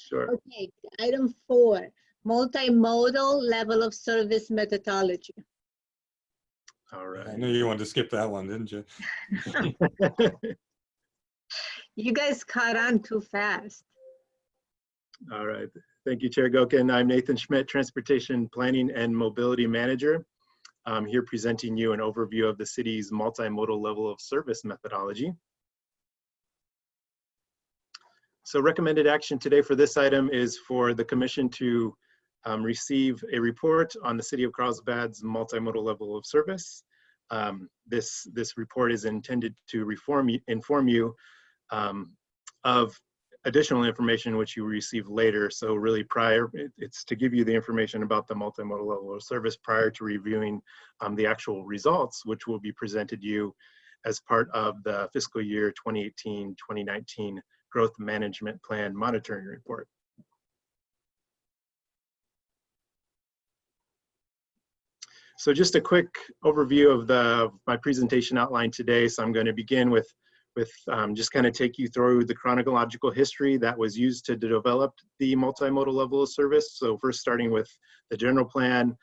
Sure. Okay, item 4, multimodal level of service methodology. All right. I knew you wanted to skip that one, didn't you? You guys caught on too fast. All right. Thank you, Chair Gokin. I'm Nathan Schmidt, Transportation Planning and Mobility Manager. I'm here presenting you an overview of the city's multimodal level of service methodology. So recommended action today for this item is for the Commission to receive a report on the City of Carlsbad's multimodal level of service. This report is intended to inform you of additional information which you receive later. So really it's to give you the information about the multimodal level of service prior to reviewing the actual results, which will be presented to you as part of the fiscal year 2018-2019 Growth Management Plan Monitoring Report. So just a quick overview of my presentation outline today. So I'm going to begin with just kind of take you through the chronological history that was used to develop the multimodal level of service. So first starting with the general plan,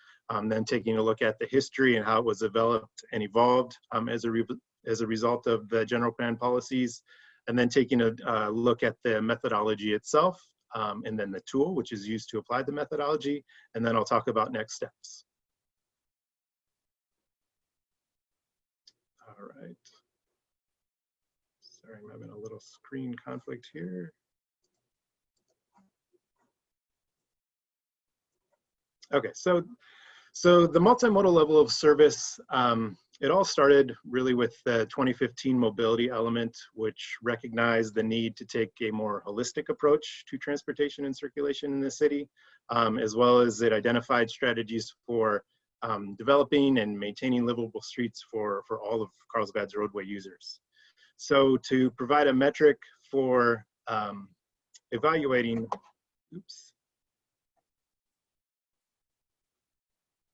then taking a look at the history and how it was developed and evolved as a result of the general plan policies, and then taking a look at the methodology itself, and then the tool which is used to apply the methodology, and then I'll talk about next steps. All right. Sorry, I'm having a little screen conflict here. Okay, so the multimodal level of service, it all started really with the 2015 mobility element, which recognized the need to take a more holistic approach to transportation and circulation in the city, as well as it identified strategies for developing and maintaining livable streets for all of Carlsbad's roadway users. So to provide a metric for evaluating,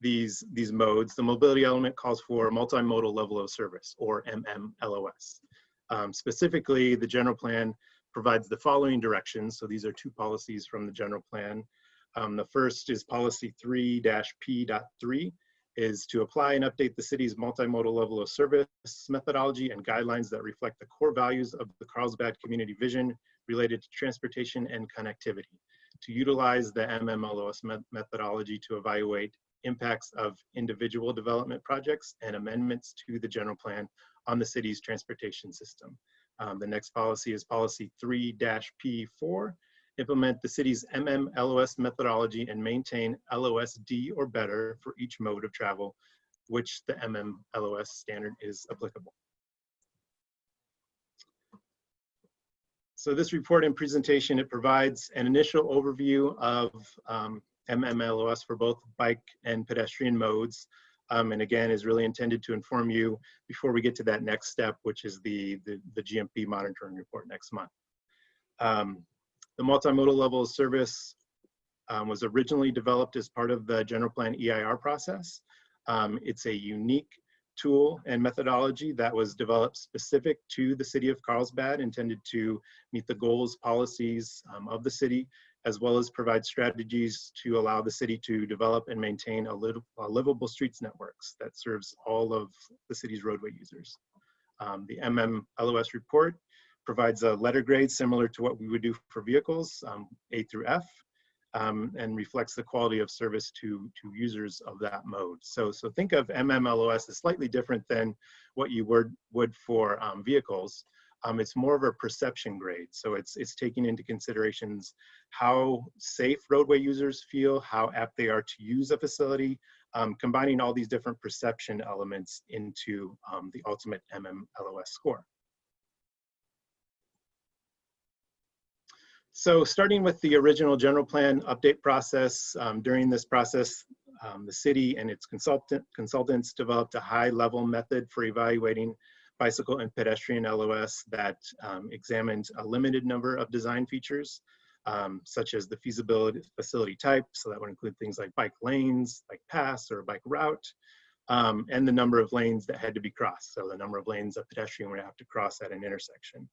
these modes, the mobility element calls for multimodal level of service, or MMLOS. Specifically, the general plan provides the following directions. So these are two policies from the general plan. The first is policy 3-P.3, is to apply and update the city's multimodal level of service methodology and guidelines that reflect the core values of the Carlsbad community vision related to transportation and connectivity, to utilize the MMLOS methodology to evaluate impacts of individual development projects and amendments to the general plan on the city's transportation system. The next policy is policy 3-P4, implement the city's MMLOS methodology and maintain LOSD or better for each mode of travel, which the MMLOS standard is applicable. So this report and presentation, it provides an initial overview of MMLOS for both bike and pedestrian modes, and again is really intended to inform you before we get to that next step, which is the GMP monitoring report next month. The multimodal level of service was originally developed as part of the general plan EIR process. It's a unique tool and methodology that was developed specific to the city of Carlsbad, intended to meet the goals, policies of the city, as well as provide strategies to allow the city to develop and maintain a livable streets networks that serves all of the city's roadway users. The MMLOS report provides a letter grade similar to what we would do for vehicles, A through F, and reflects the quality of service to users of that mode. So think of MMLOS as slightly different than what you would for vehicles. It's more of a perception grade. So it's taking into considerations how safe roadway users feel, how apt they are to use a facility, combining all these different perception elements into the ultimate MMLOS score. So starting with the original general plan update process, during this process, the city and its consultants developed a high-level method for evaluating bicycle and pedestrian LOS that examined a limited number of design features, such as the feasibility facility type, so that would include things like bike lanes, bike paths, or bike route, and the number of lanes that had to be crossed, so the number of lanes a pedestrian would have to cross at an intersection.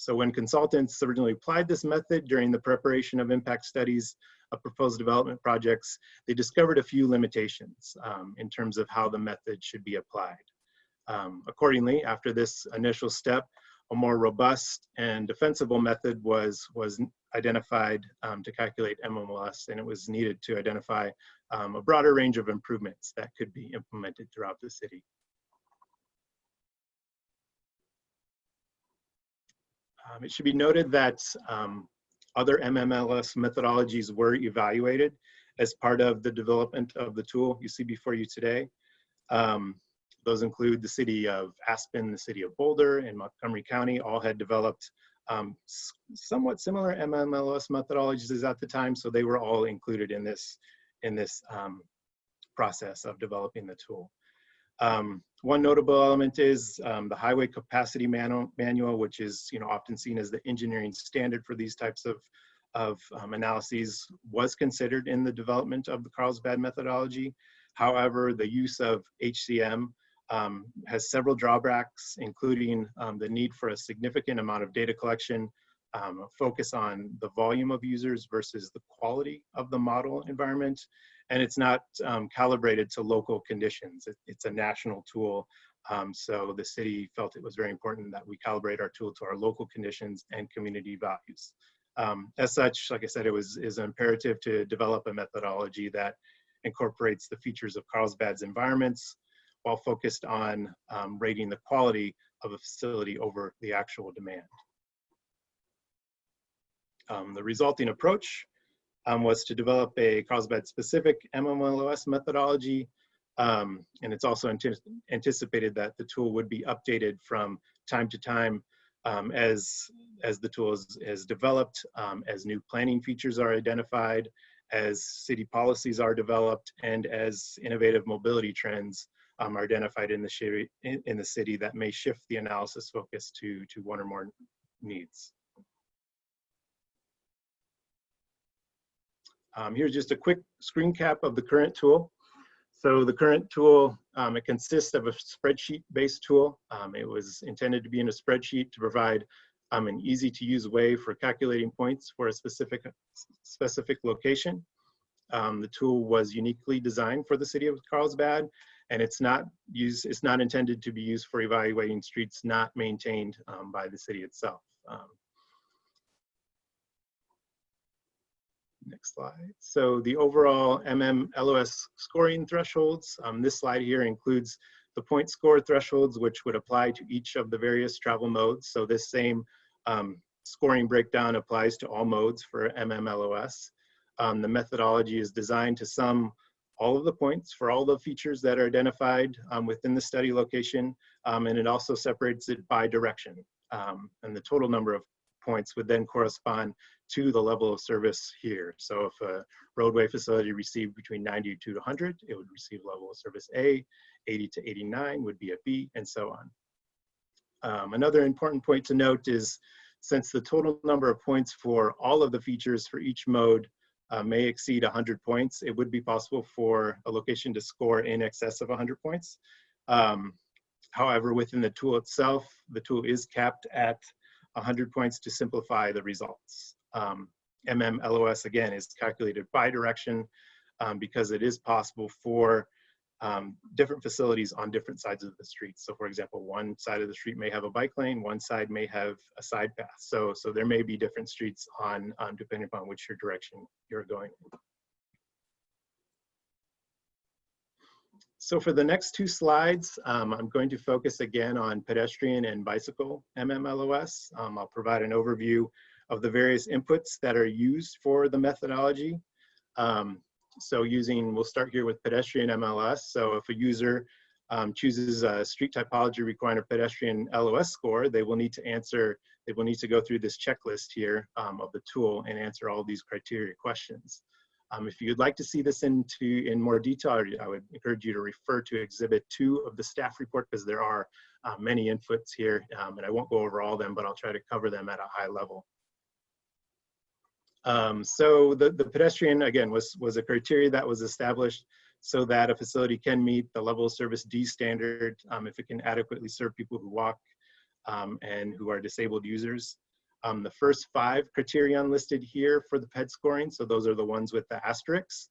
So when consultants originally applied this method during the preparation of impact studies of proposed development projects, they discovered a few limitations in terms of how the method should be applied. Accordingly, after this initial step, a more robust and defensible method was identified to calculate MMLOS, and it was needed to identify a broader range of improvements that could be implemented throughout the city. It should be noted that other MMLOS methodologies were evaluated as part of the development of the tool you see before you today. Those include the city of Aspen, the city of Boulder, and Montgomery County all had developed somewhat similar MMLOS methodologies at the time, so they were all included in this process of developing the tool. One notable element is the highway capacity manual, which is often seen as the engineering standard for these types of analyses, was considered in the development of the Carlsbad methodology. However, the use of HCM has several drawbacks, including the need for a significant amount of data collection, a focus on the volume of users versus the quality of the model environment, and it's not calibrated to local conditions. It's a national tool, so the city felt it was very important that we calibrate our tool to our local conditions and community values. As such, like I said, it is imperative to develop a methodology that incorporates the features of Carlsbad's environments while focused on rating the quality of a facility over the actual demand. The resulting approach was to develop a Carlsbad-specific MMLOS methodology, and it's also anticipated that the tool would be updated from time to time as the tool is developed, as new planning features are identified, as city policies are developed, and as innovative mobility trends are identified in the city that may shift the analysis focus to one or more needs. Here's just a quick screen cap of the current tool. So the current tool, it consists of a spreadsheet-based tool. It was intended to be in a spreadsheet to provide an easy-to-use way for calculating points for a specific location. The tool was uniquely designed for the city of Carlsbad, and it's not intended to be used for evaluating streets not maintained by the city itself. Next slide. So the overall MMLOS scoring thresholds, this slide here includes the point score thresholds, which would apply to each of the various travel modes. So this same scoring breakdown applies to all modes for MMLOS. The methodology is designed to sum all of the points for all the features that are identified within the study location, and it also separates it by direction. And the total number of points would then correspond to the level of service here. So if a roadway facility received between 92 to 100, it would receive level of service A, 80 to 89 would be a B, and so on. Another important point to note is, since the total number of points for all of the features for each mode may exceed 100 points, it would be possible for a location to score in excess of 100 points. However, within the tool itself, the tool is capped at 100 points to simplify the results. MMLOS, again, is calculated by direction because it is possible for different facilities on different sides of the street. So for example, one side of the street may have a bike lane, one side may have a side path. So there may be different streets on depending upon which direction you're going. So for the next two slides, I'm going to focus again on pedestrian and bicycle MMLOS. I'll provide an overview of the various inputs that are used for the methodology. So we'll start here with pedestrian MLS. So if a user chooses a street topology requiring a pedestrian LOS score, they will need to go through this checklist here of the tool and answer all these criteria questions. If you'd like to see this in more detail, I would encourage you to refer to Exhibit 2 of the staff report, because there are many inputs here, and I won't go over all of them, but I'll try to cover them at a high level. So the pedestrian, again, was a criteria that was established so that a facility can meet the level of service D standard if it can adequately serve people who walk and who are disabled users. The first 5 criterion listed here for the PED scoring, so those are the ones with the asterisks.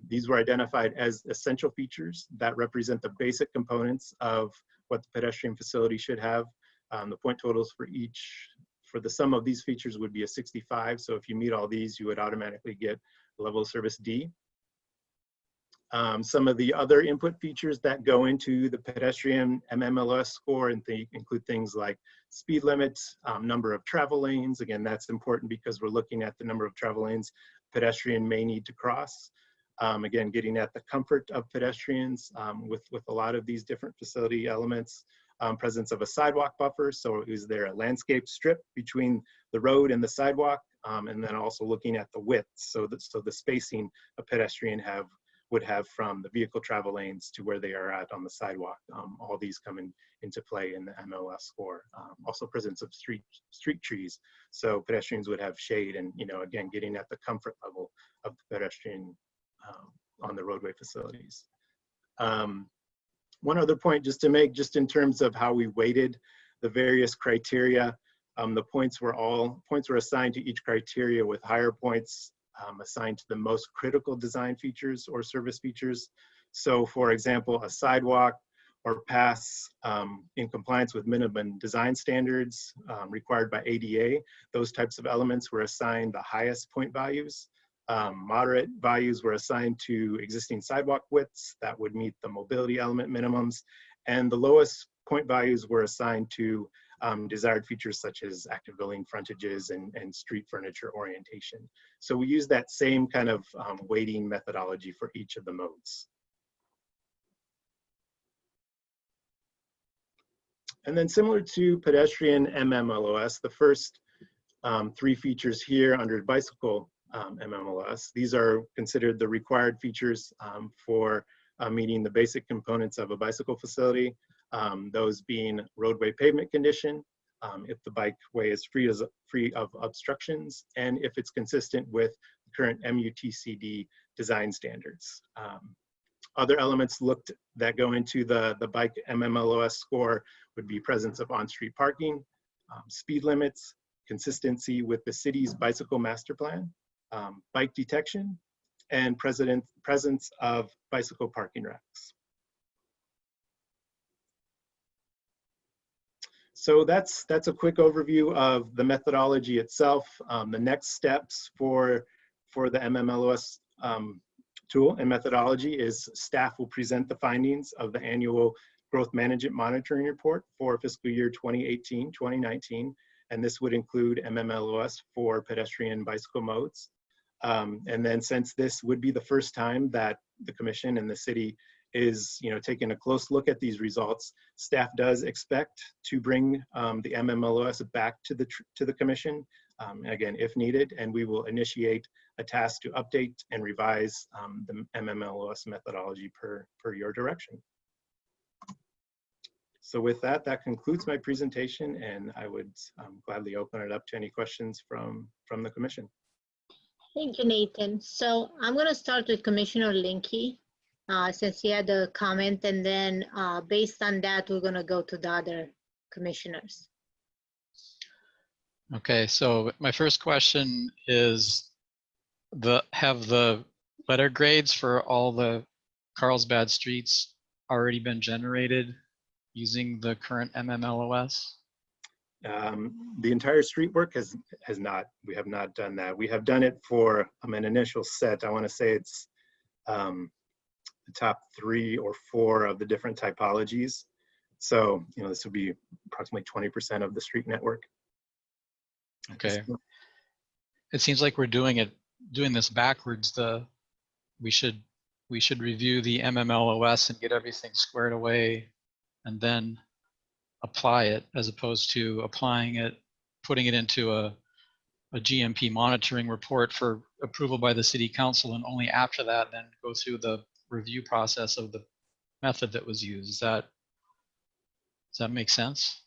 These were identified as essential features that represent the basic components of what the pedestrian facility should have. The point totals for the sum of these features would be a 65. So if you meet all these, you would automatically get level of service D. Some of the other input features that go into the pedestrian MMLOS score include things like speed limits, number of travel lanes. Again, that's important because we're looking at the number of travel lanes pedestrian may need to cross. Again, getting at the comfort of pedestrians with a lot of these different facility elements. Presence of a sidewalk buffer, so is there a landscape strip between the road and the sidewalk? And then also looking at the width, so the spacing a pedestrian would have from the vehicle travel lanes to where they are at on the sidewalk. All these come into play in the MLS score. Also presence of street trees, so pedestrians would have shade, and again, getting at the comfort level of the pedestrian on the roadway facilities. One other point just to make, just in terms of how we weighted the various criteria, the points were assigned to each criteria, with higher points assigned to the most critical design features or service features. So for example, a sidewalk or paths in compliance with minimum design standards required by ADA, those types of elements were assigned the highest point values. Moderate values were assigned to existing sidewalk widths that would meet the mobility element minimums, and the lowest point values were assigned to desired features such as active building frontages and street furniture orientation. So we use that same kind of weighting methodology for each of the modes. And then similar to pedestrian MMLOS, the first 3 features here under bicycle MMLOS. These are considered the required features for meeting the basic components of a bicycle facility, those being roadway pavement condition, if the bikeway is free of obstructions, and if it's consistent with the current MUTCD design standards. Other elements that go into the bike MMLOS score would be presence of on-street parking, speed limits, consistency with the city's bicycle master plan, bike detection, and presence of bicycle parking racks. So that's a quick overview of the methodology itself. The next steps for the MMLOS tool and methodology is staff will present the findings of the annual growth management monitoring report for fiscal year 2018-2019, and this would include MMLOS for pedestrian bicycle modes. And then since this would be the first time that the commission and the city is taking a close look at these results, staff does expect to bring the MMLOS back to the commission, again, if needed, and we will initiate a task to update and revise the MMLOS methodology per your direction. So with that, that concludes my presentation, and I would gladly open it up to any questions from the commission. Thank you, Nathan. So I'm going to start with Commissioner Linke, since he had a comment, and then based on that, we're going to go to the other commissioners. Okay, so my first question is, have the letter grades for all the Carlsbad streets already been generated using the current MMLOS? The entire street work has not. We have not done that. We have done it for an initial set. I want to say it's the top 3 or 4 of the different typologies. So this would be approximately 20% of the street network. Okay. It seems like we're doing this backwards. We should review the MMLOS and get everything squared away, and then apply it, as opposed to applying it, putting it into a GMP monitoring report for approval by the city council, and only after that then go through the review process of the method that was used. Does that make sense?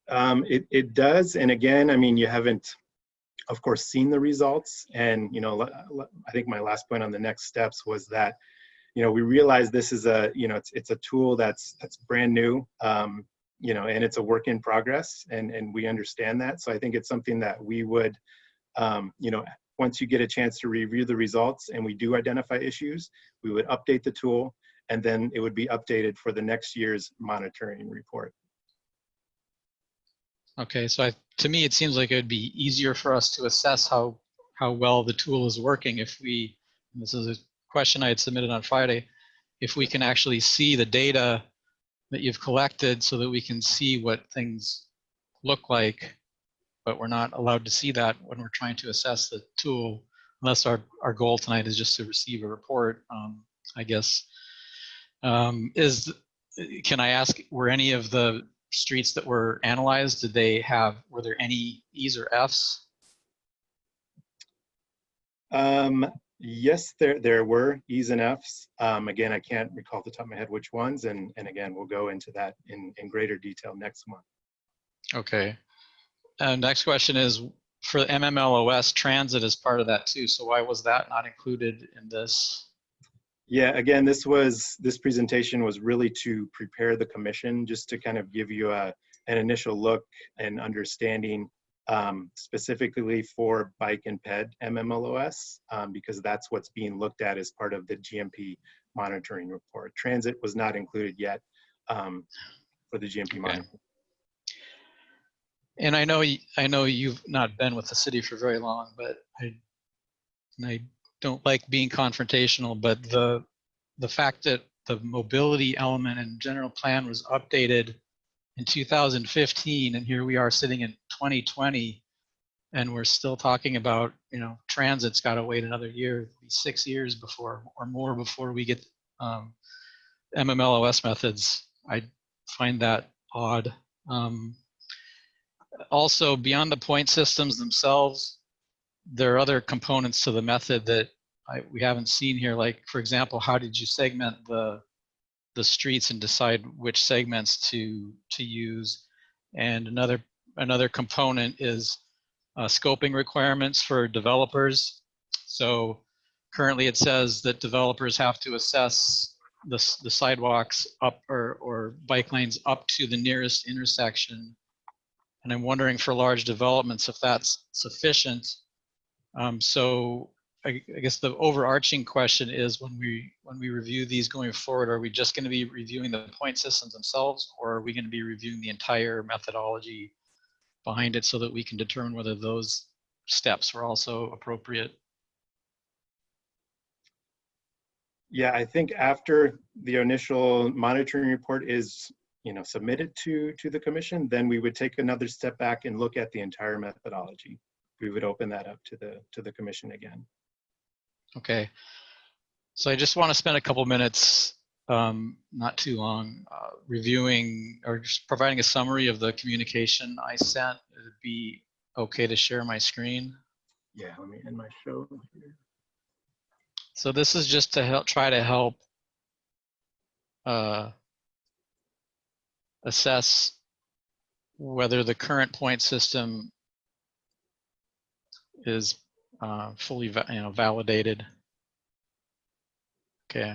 It does, and again, I mean, you haven't, of course, seen the results, and I think my last point on the next steps was that we realize this is it's a tool that's brand new. and it's a work in progress, and we understand that. So I think it's something that we would, once you get a chance to review the results and we do identify issues, we would update the tool, and then it would be updated for the next year's monitoring report. Okay, so to me, it seems like it would be easier for us to assess how well the tool is working if we, and this is a question I had submitted on Friday, if we can actually see the data that you've collected so that we can see what things look like, but we're not allowed to see that when we're trying to assess the tool, unless our goal tonight is just to receive a report, I guess. Can I ask, were any of the streets that were analyzed, were there any E's or F's? Yes, there were E's and F's. Again, I can't recall off the top of my head which ones, and again, we'll go into that in greater detail next month. Okay. Next question is, for the MMLOS, transit is part of that too, so why was that not included in this? Yeah, again, this presentation was really to prepare the commission, just to kind of give you an initial look and understanding, specifically for bike and ped MMLOS, because that's what's being looked at as part of the GMP monitoring report. Transit was not included yet for the GMP monitoring. And I know you've not been with the city for very long, but I don't like being confrontational, but the fact that the mobility element and general plan was updated in 2015, and here we are sitting in 2020, and we're still talking about, transit's got to wait another year, 6 years before or more before we get MMLOS methods. I find that odd. Also, beyond the point systems themselves, there are other components to the method that we haven't seen here. Like, for example, how did you segment the streets and decide which segments to use? And another component is scoping requirements for developers. So currently it says that developers have to assess the sidewalks up or bike lanes up to the nearest intersection. And I'm wondering for large developments if that's sufficient. So I guess the overarching question is, when we review these going forward, are we just going to be reviewing the point systems themselves, or are we going to be reviewing the entire methodology behind it so that we can determine whether those steps were also appropriate? Yeah, I think after the initial monitoring report is submitted to the commission, then we would take another step back and look at the entire methodology. We would open that up to the commission again. Okay, so I just want to spend a couple minutes, not too long, reviewing or just providing a summary of the communication I sent. It'd be okay to share my screen. Yeah, let me end my show here. So this is just to try to help assess whether the current point system is fully validated. Okay.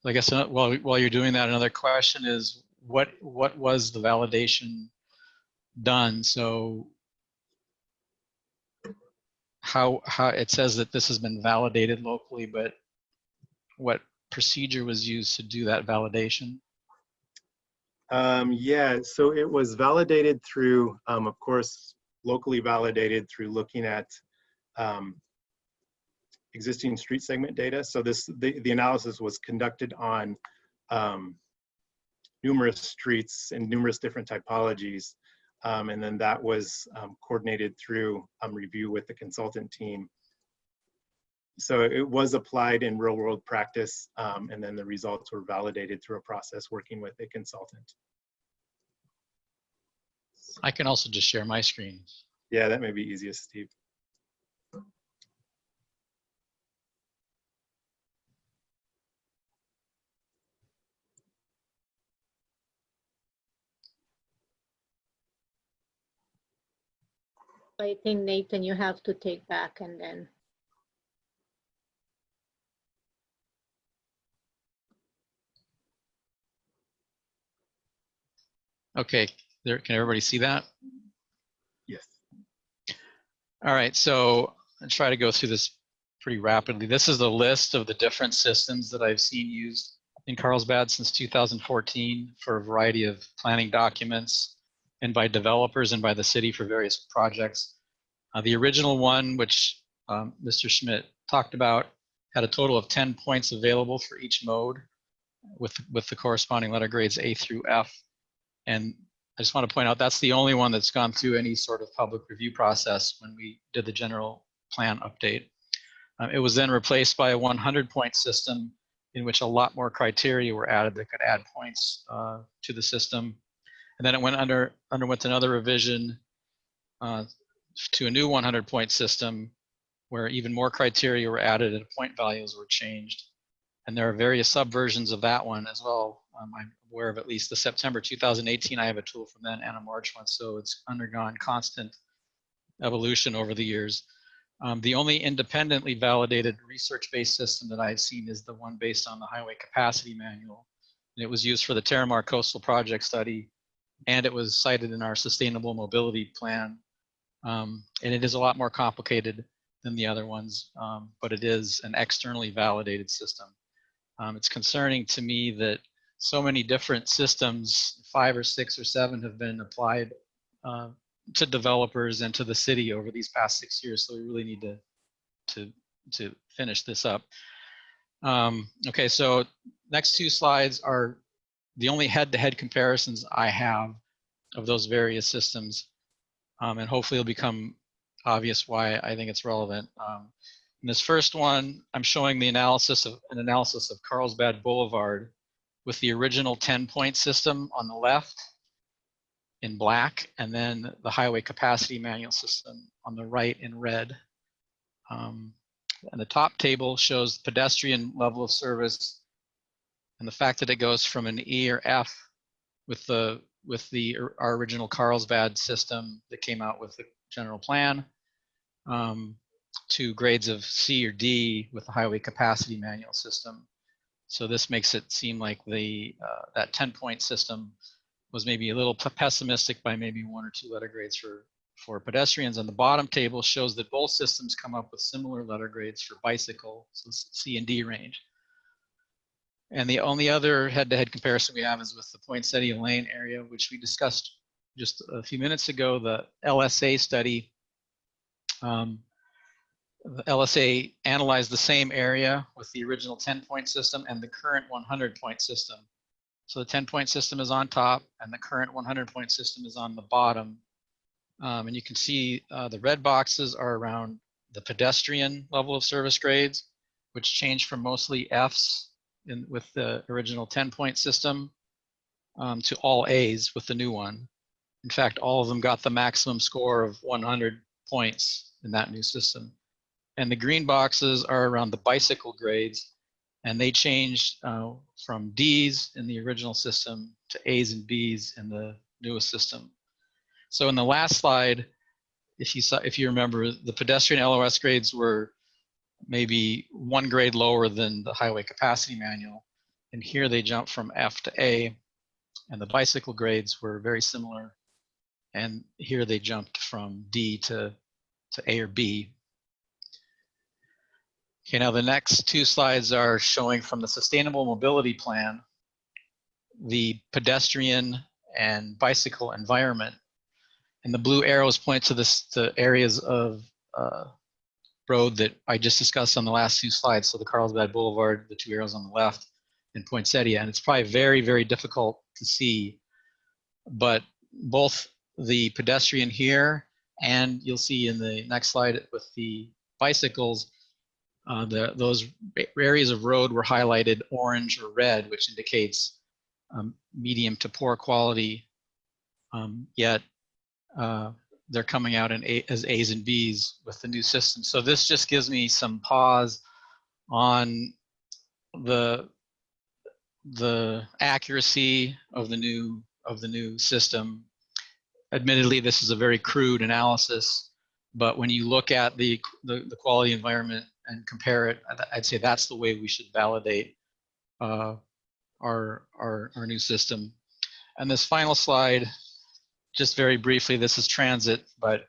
I guess while you're doing that, another question is, what was the validation done? So how it says that this has been validated locally, but what procedure was used to do that validation? Yeah, so it was validated through, of course, locally validated through looking at existing street segment data. So the analysis was conducted on numerous streets and numerous different typologies. And then that was coordinated through review with the consultant team. So it was applied in real world practice, and then the results were validated through a process working with a consultant. I can also just share my screen. Yeah, that may be easiest, Steve. I think, Nathan, you have to take back and then. Okay, there, can everybody see that? Yes. All right, so I'll try to go through this pretty rapidly. This is the list of the different systems that I've seen used in Carlsbad since 2014 for a variety of planning documents and by developers and by the city for various projects. The original one, which Mr. Schmidt talked about, had a total of 10 points available for each mode with the corresponding letter grades A through F. And I just want to point out that's the only one that's gone through any sort of public review process when we did the general plan update. It was then replaced by a 100-point system in which a lot more criteria were added that could add points to the system. And then it underwent another revision to a new 100-point system where even more criteria were added and point values were changed. And there are various subversions of that one as well. I'm aware of at least the September 2018, I have a tool from then and a March one, so it's undergone constant evolution over the years. The only independently validated research-based system that I've seen is the one based on the Highway Capacity Manual. And it was used for the Terramar Coastal Project study, and it was cited in our Sustainable Mobility Plan. And it is a lot more complicated than the other ones, but it is an externally validated system. It's concerning to me that so many different systems, 5 or 6 or 7, have been applied to developers and to the city over these past 6 years. So we really need to finish this up. Okay, so next 2 slides are the only head-to-head comparisons I have of those various systems. And hopefully it'll become obvious why I think it's relevant. In this first one, I'm showing an analysis of Carlsbad Boulevard with the original 10-point system on the left in black, and then the Highway Capacity Manual system on the right in red. And the top table shows pedestrian level of service and the fact that it goes from an E or F with our original Carlsbad system that came out with the general plan, to grades of C or D with the Highway Capacity Manual system. So this makes it seem like that 10-point system was maybe a little pessimistic by maybe 1 or 2 letter grades for pedestrians. And the bottom table shows that both systems come up with similar letter grades for bicycle, so C and D range. And the only other head-to-head comparison we have is with the Poinsettia Lane area, which we discussed just a few minutes ago, the LSA study. The LSA analyzed the same area with the original 10-point system and the current 100-point system. So the 10-point system is on top and the current 100-point system is on the bottom. And you can see the red boxes are around the pedestrian level of service grades, which changed from mostly Fs with the original 10-point system to all A's with the new one. In fact, all of them got the maximum score of 100 points in that new system. And the green boxes are around the bicycle grades, and they changed from D's in the original system to A's and B's in the newest system. So in the last slide, if you remember, the pedestrian LOS grades were maybe 1 grade lower than the Highway Capacity Manual, and here they jumped from F to A, and the bicycle grades were very similar, and here they jumped from D to A or B. Okay, now the next 2 slides are showing from the Sustainable Mobility Plan the pedestrian and bicycle environment. And the blue arrows point to the areas of road that I just discussed on the last 2 slides. So the Carlsbad Boulevard, the 2 arrows on the left, and Poinsettia. And it's probably very, very difficult to see, but both the pedestrian here and you'll see in the next slide with the bicycles, those areas of road were highlighted orange or red, which indicates medium to poor quality, yet they're coming out as A's and B's with the new system. So this just gives me some pause on the accuracy of the new system. Admittedly, this is a very crude analysis, but when you look at the quality environment and compare it, I'd say that's the way we should validate our new system. And this final slide, just very briefly, this is transit, but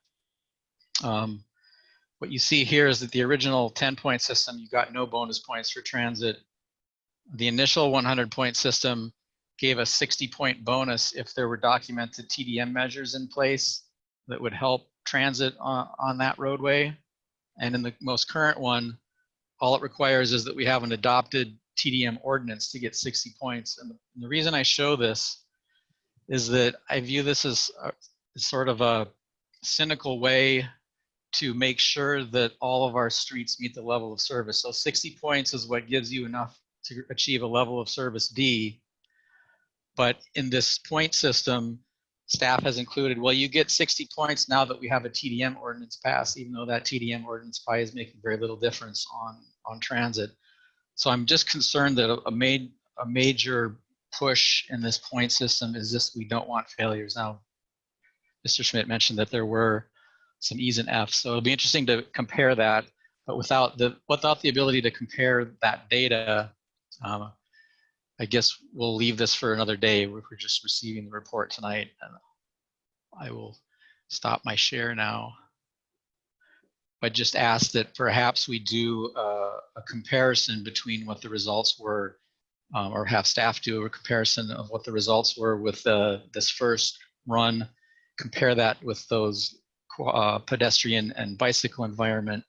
what you see here is that the original 10-point system, you got no bonus points for transit. The initial 100-point system gave a 60-point bonus if there were documented TDM measures in place that would help transit on that roadway. And in the most current one, all it requires is that we have an adopted TDM ordinance to get 60 points. And the reason I show this is that I view this as sort of a cynical way to make sure that all of our streets meet the level of service. So 60 points is what gives you enough to achieve a level of service D. But in this point system, staff has included, well, you get 60 points now that we have a TDM ordinance passed, even though that TDM ordinance probably is making very little difference on transit. So I'm just concerned that a major push in this point system is just we don't want failures. Now, Mr. Schmidt mentioned that there were some E's and F's, so it'll be interesting to compare that, but without the ability to compare that data, I guess we'll leave this for another day. We're just receiving the report tonight, and I will stop my share now. But just ask that perhaps we do a comparison between what the results were, or have staff do a comparison of what the results were with this first run, compare that with those pedestrian and bicycle environment,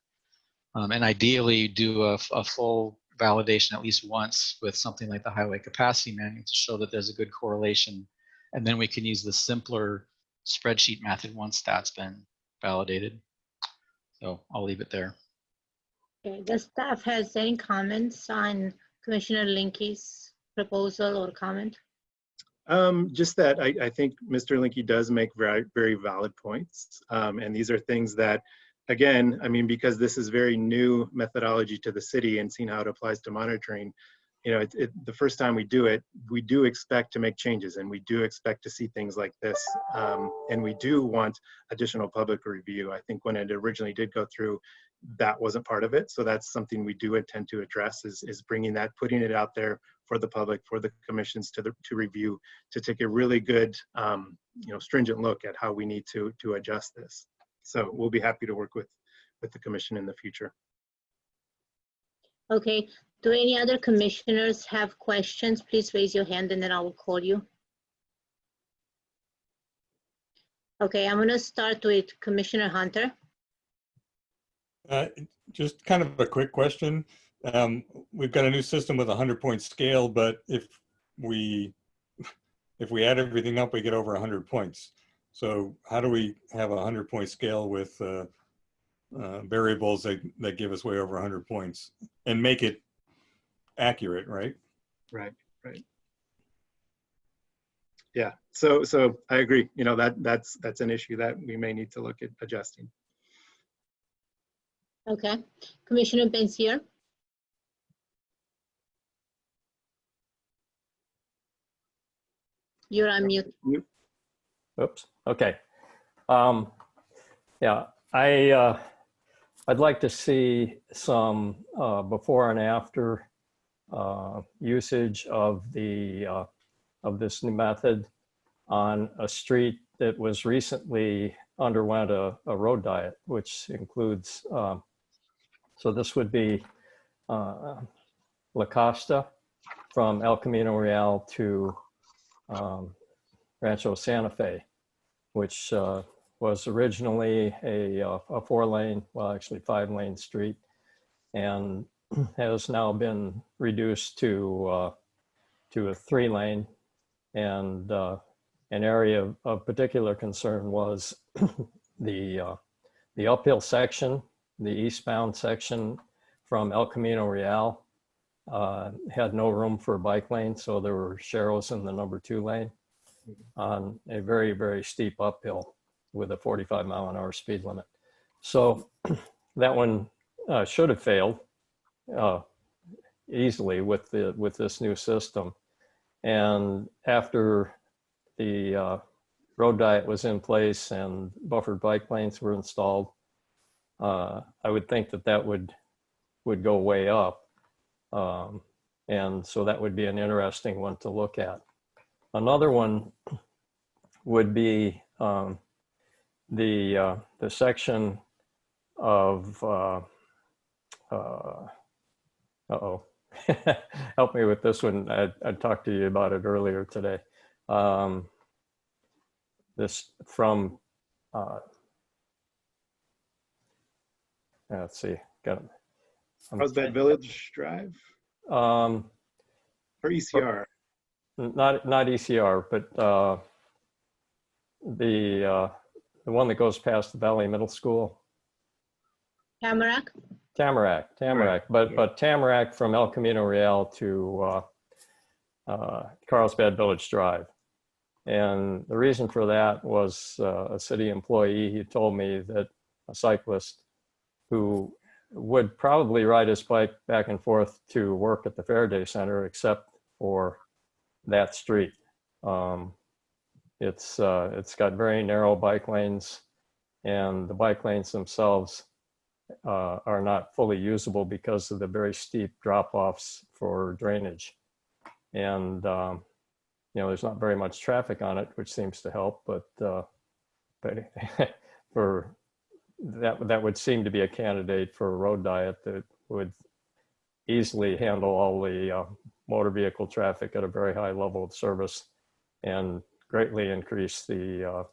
and ideally do a full validation at least once with something like the highway capacity manual to show that there's a good correlation. And then we can use the simpler spreadsheet method once that's been validated. So I'll leave it there. Okay, the staff has any comments on Commissioner Linke's proposal or comment? Just that I think Mr. Linke does make very, very valid points. And these are things that, again, I mean, because this is very new methodology to the city and seeing how it applies to monitoring, you know, the first time we do it, we do expect to make changes and we do expect to see things like this. And we do want additional public review. I think when it originally did go through, that wasn't part of it. So that's something we do intend to address is bringing that, putting it out there for the public, for the commissions to review, to take a really good, you know, stringent look at how we need to adjust this. So we'll be happy to work with the commission in the future. Okay, do any other commissioners have questions? Please raise your hand and then I will call you. Okay, I'm gonna start with Commissioner Hunter. Just kind of a quick question. We've got a new system with a 100-point scale, but if we add everything up, we get over 100 points. So how do we have a 100-point scale with variables that give us way over 100 points and make it accurate, right? Right. Yeah, so I agree. You know, that's an issue that we may need to look at adjusting. Okay, Commissioner Bensier. You're on mute. Oops. Okay. Yeah, I'd like to see some before and after usage of this new method on a street that was recently underwent a road diet, which includes. So this would be La Costa from El Camino Real to Rancho Santa Fe, which was originally a 4-lane, well, actually 5-lane street, and has now been reduced to a 3-lane. And an area of particular concern was the uphill section, the eastbound section from El Camino Real had no room for a bike lane, so there were sharrows in the number 2 lane on a very, very steep uphill with a 45-mile-an-hour speed limit. So that one should have failed easily with this new system. And after the road diet was in place and buffered bike lanes were installed, I would think that would go way up. And so that would be an interesting one to look at. Another one would be the section of, uh-oh, help me with this one. I talked to you about it earlier today. This from, let's see, got it. Carlsbad Village Drive Um, or ECR? not ECR, but the one that goes past the Valley Middle School. Tamarack? Tamarack, Right. but Tamarack from El Camino Real to Carlsbad Village Drive. And the reason for that was a city employee. He told me that a cyclist who would probably ride his bike back and forth to work at the Faraday Center, except for that street. It's got very narrow bike lanes, and the bike lanes themselves are not fully usable because of the very steep drop-offs for drainage. And there's not very much traffic on it, which seems to help, but for that would seem to be a candidate for a road diet that would easily handle all the motor vehicle traffic at a very high level of service and greatly increase the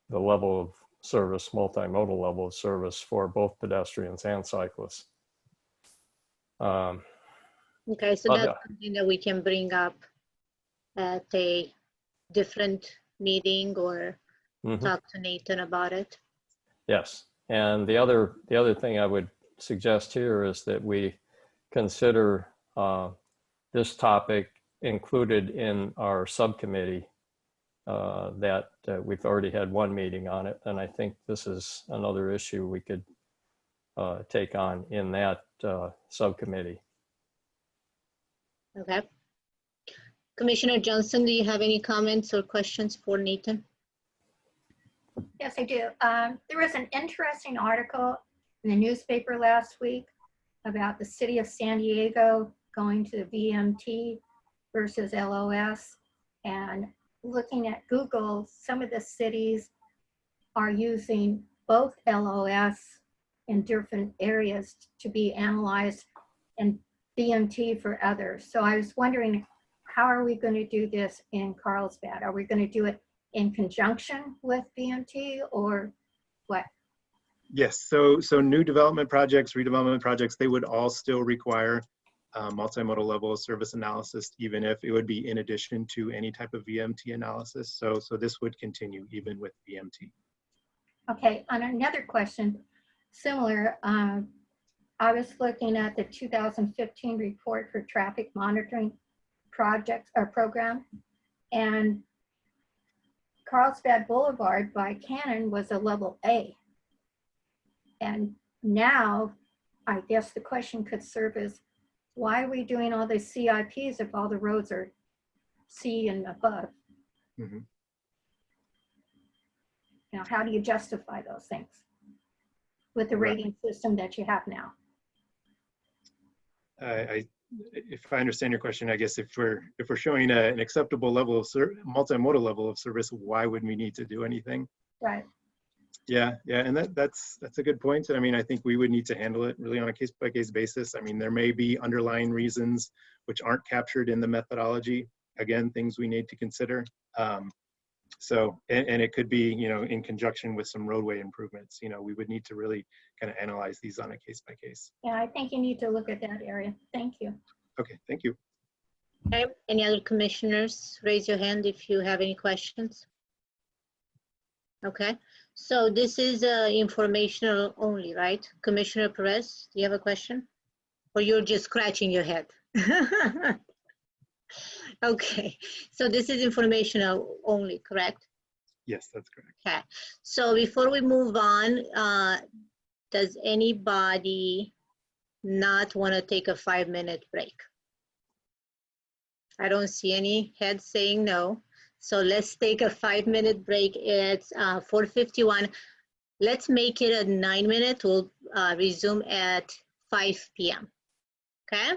level of service, multimodal level of service for both pedestrians and cyclists. Okay, so that's something that we can bring up at a different meeting or talk to Nathan about it. Yes, and the other thing I would suggest here is that we consider this topic included in our subcommittee that we've already had one meeting on it, and I think this is another issue we could take on in that subcommittee. Okay. Commissioner Johnson, do you have any comments or questions for Nathan? Yes, I do. There was an interesting article in the newspaper last week about the city of San Diego going to VMT versus LOS. And looking at Google, some of the cities are using both LOS in different areas to be analyzed and VMT for others. So I was wondering, how are we going to do this in Carlsbad? Are we going to do it in conjunction with VMT or what? Yes, so new development projects, redevelopment projects, they would all still require multimodal level of service analysis, even if it would be in addition to any type of VMT analysis. So this would continue even with VMT. Okay, on another question, similar, I was looking at the 2015 report for traffic monitoring projects or program, and Carlsbad Boulevard by Cannon was a level A. And now, I guess the question could serve as, why are we doing all the CIPs if all the roads are C and above? Mm-hmm. Now, how do you justify those things with the rating system that you have now? If I understand your question, I guess if we're showing an acceptable level of multimodal level of service, why would we need to do anything? Right. Yeah, and that's a good point. I mean, I think we would need to handle it really on a case-by-case basis. I mean, there may be underlying reasons which aren't captured in the methodology. Again, things we need to consider. So, and it could be, in conjunction with some roadway improvements. We would need to really kind of analyze these on a case-by-case. Yeah, I think you need to look at that area. Thank you. Okay, thank you. Okay, any other commissioners? Raise your hand if you have any questions. Okay, so this is informational only, right? Commissioner Perez, do you have a question? Or you're just scratching your head? Okay, so this is informational only, correct? Yes, that's correct. Okay, so before we move on, does anybody not want to take a 5-minute break? I don't see any heads saying no. So let's take a 5-minute break. It's 4:51. Let's make it a 9-minute. We'll resume at 5 p.m. Okay?